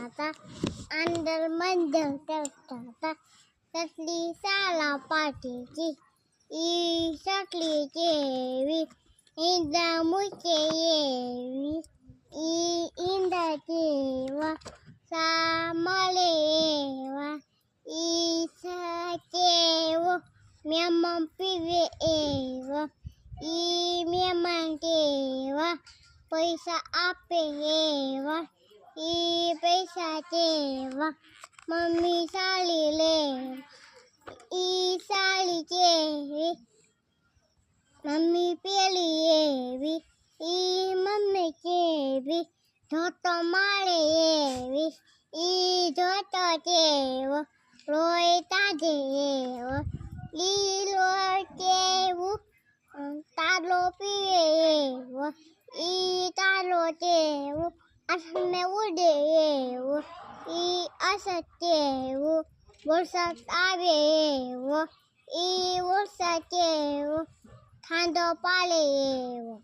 હતા અંદર મંદર કરતા હતા સટલી સાલા પાટીજી ઈ સટલી જેવી ઈંડા મૂકે એવી ઈ ઈંડા જેવા સા મળે એવા ઈ સાચેવો મહેમાન પીવે એવા ઈ મહેમાન કેવા પૈસા આપે એવા ઈ પૈસા જેવા મમ્મી સાડી લે ઈ સાડી જેવી મમ્મી પેલી એવી ઈ મમ્મી કેવી જોતો માળે એવી ઈ જોતો જેવો લોહી તાજે એવો લીલો જેવું તાલો પીવે એવો ઈ તાલો જેવો આસમે ઉડે એવો ઈ અસત જેવો વરસાદ આવે એવો ઈ વરસાદ જેવો ઠંડો પાડે એવો